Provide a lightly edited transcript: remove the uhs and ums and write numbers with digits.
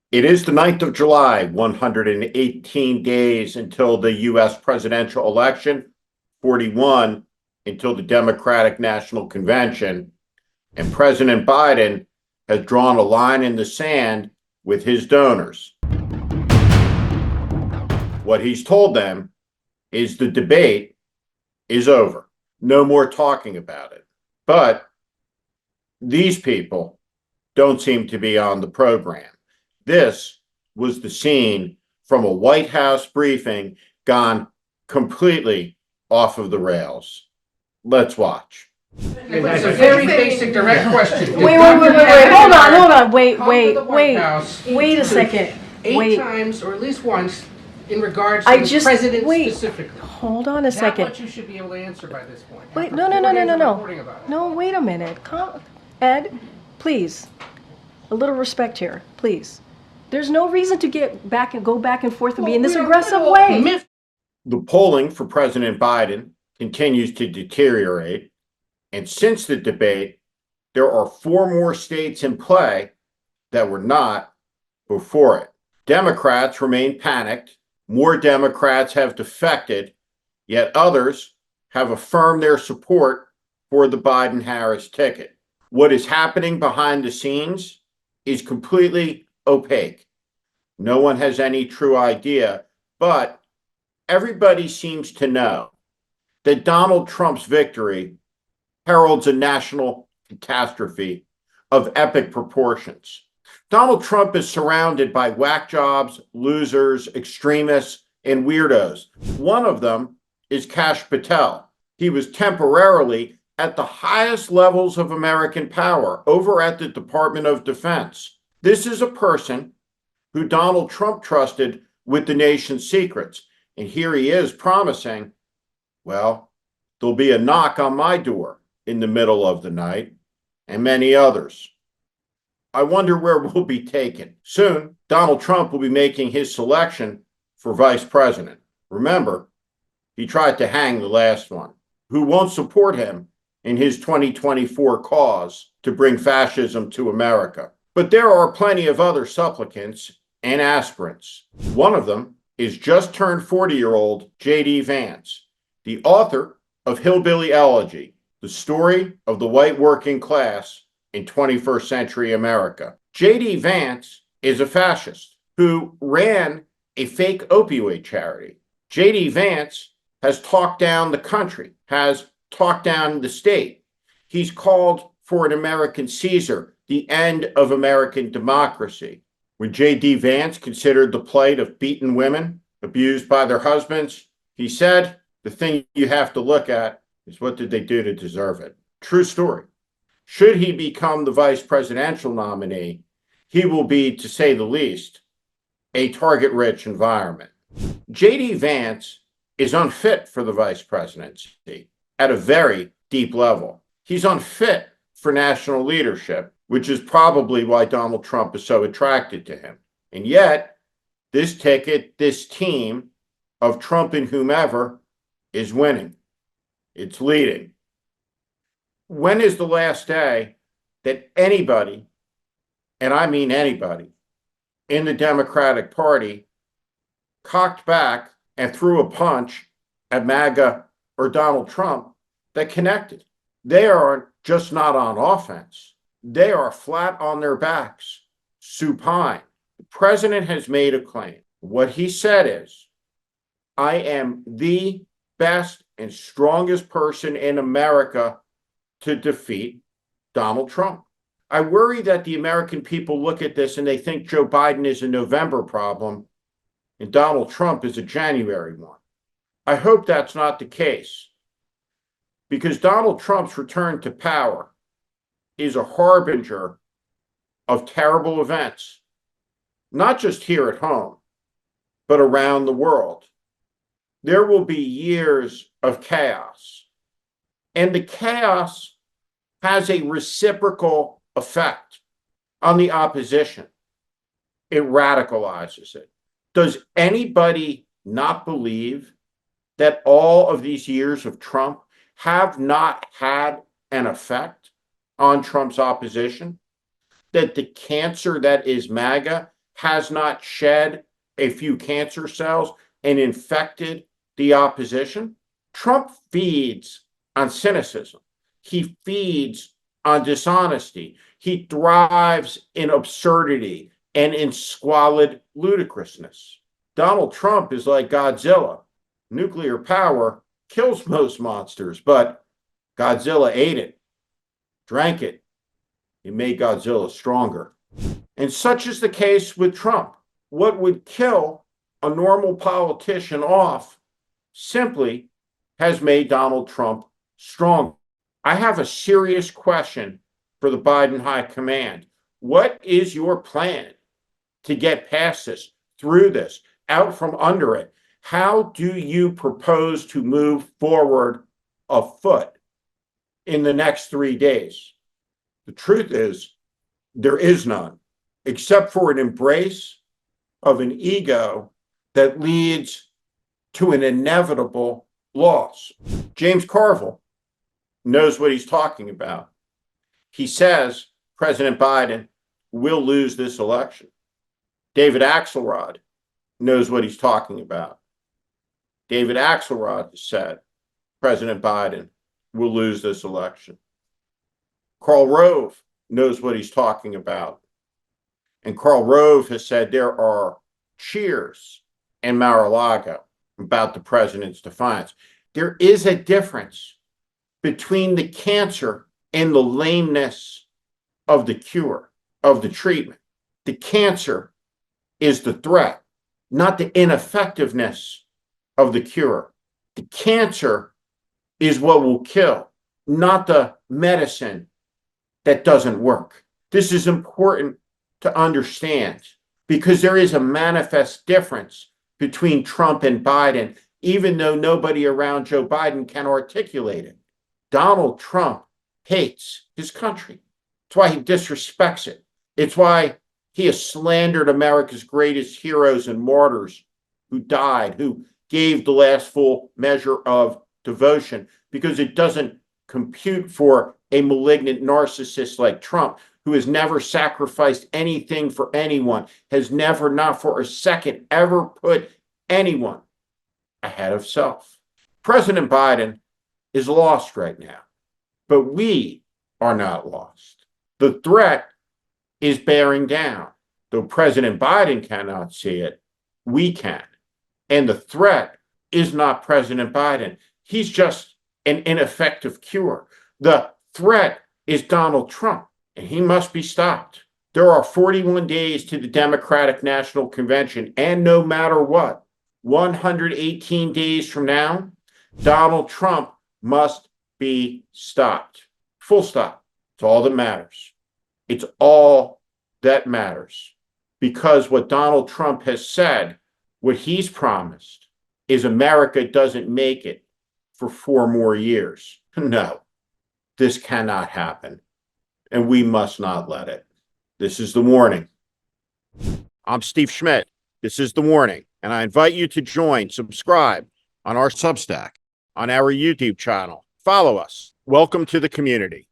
It is the 9th of July, 118 days until the U.S. presidential election, 41 until the Democratic National Convention, and President Biden has drawn a line in the sand with his donors. What he's told them is the debate is over. No more talking about it. But these people don't seem to be on the program. This was the scene from a White House briefing gone completely off of the rails. Let's watch. It's a very basic, direct question. Wait, hold on, wait a second. Eight times, or at least once, in regards to I the just- president wait. specifically. Hold on a That second. much you should be able to answer by this point. Wait, After no. 4 days of reporting about it. No, wait a minute. Ed, please. A little respect here, please. There's no reason to go back and forth and be in this aggressive way. The polling for President Biden continues to deteriorate. And since the debate, there are 4 more states in play that were not before it. Democrats remain panicked. More Democrats have defected, yet others have affirmed their support for the Biden-Harris ticket. What is happening behind the scenes is completely opaque. No one has any true idea, but everybody seems to know that Donald Trump's victory heralds a national catastrophe of epic proportions. Donald Trump is surrounded by whack jobs, losers, extremists, and weirdos. One of them is Kash Patel. He was temporarily at the highest levels of American power over at the Department of Defense. This is a person who Donald Trump trusted with the nation's secrets. And here he is promising, well, there'll be a knock on my door in the middle of the night, and many others. I wonder where we'll be taken. Soon, Donald Trump will be making his selection for vice president. Remember, he tried to hang the last one, who won't support him in his 2024 cause to bring fascism to America. But there are plenty of other supplicants and aspirants. One of them is just turned 40-year-old J.D. Vance, the author of Hillbilly Elegy, the story of the white working class in 21st century America. J.D. Vance is a fascist who ran a fake opioid charity. J.D. Vance has talked down the country, has talked down the state. He's called for an American Caesar, the end of American democracy. When J.D. Vance considered the plight of beaten women abused by their husbands, he said, the thing you have to look at is what did they do to deserve it? True story. Should he become the vice presidential nominee, he will be, to say the least, a target-rich environment. J.D. Vance is unfit for the vice presidency at a very deep level. He's unfit for national leadership, which is probably why Donald Trump is so attracted to him. And yet, this ticket, this team of Trump and whomever is winning. It's leading. When is the last day that anybody, and I mean anybody, in the Democratic Party cocked back and threw a punch at MAGA or Donald Trump that connected? They are just not on offense. They are flat on their backs, supine. The president has made a claim. What he said is, I am the best and strongest person in America to defeat Donald Trump. I worry that the American people look at this and they think Joe Biden is a November problem and Donald Trump is a January one. I hope that's not the case, because Donald Trump's return to power is a harbinger of terrible events, not just here at home, but around the world. There will be years of chaos, and the chaos has a reciprocal effect on the opposition. It radicalizes it. Does anybody not believe that all of these years of Trump have not had an effect on Trump's opposition? That the cancer that is MAGA has not shed a few cancer cells and infected the opposition. Trump feeds on cynicism. He feeds on dishonesty. He thrives in absurdity and in squalid ludicrousness. Donald Trump is like Godzilla. Nuclear power kills most monsters, but Godzilla ate it, drank it. It made Godzilla stronger. And such is the case with Trump. What would kill a normal politician off simply has made Donald Trump strong. I have a serious question for the Biden High Command. What is your plan to get past this, through this, out from under it? How do you propose to move forward afoot in the next 3 days? The truth is, there is none, except for an embrace of an ego that leads to an inevitable loss. James Carville knows what he's talking about. He says President Biden will lose this election. David Axelrod knows what he's talking about. David Axelrod has said President Biden will lose this election. Karl Rove knows what he's talking about. And Karl Rove has said there are cheers in Mar-a-Lago about the president's defiance. There is a difference between the cancer and the lameness of the cure, of the treatment. The cancer is the threat, not the ineffectiveness of the cure. The cancer is what will kill, not the medicine that doesn't work. This is important to understand because there is a manifest difference between Trump and Biden, even though nobody around Joe Biden can articulate it. Donald Trump hates his country. It's why he disrespects it. It's why he has slandered America's greatest heroes and martyrs who died, who gave the last full measure of devotion, because it doesn't compute for a malignant narcissist like Trump, who has never sacrificed anything for anyone, has never, not for a second, ever put anyone ahead of self. President Biden is lost right now, but we are not lost. The threat is bearing down. Though President Biden cannot see it, we can. And the threat is not President Biden. He's just an ineffective cure. The threat is Donald Trump, and he must be stopped. There are 41 days to the Democratic National Convention, and no matter what, 118 days from now, Donald Trump must be stopped. Full stop. It's all that matters. It's all that matters. Because what Donald Trump has said, what he's promised, is America doesn't make it for 4 more years. No, this cannot happen. And we must not let it. This is The Warning. I'm Steve Schmidt. This is The Warning. And I invite you to subscribe on our Substack, on our YouTube channel. Follow us. Welcome to the community.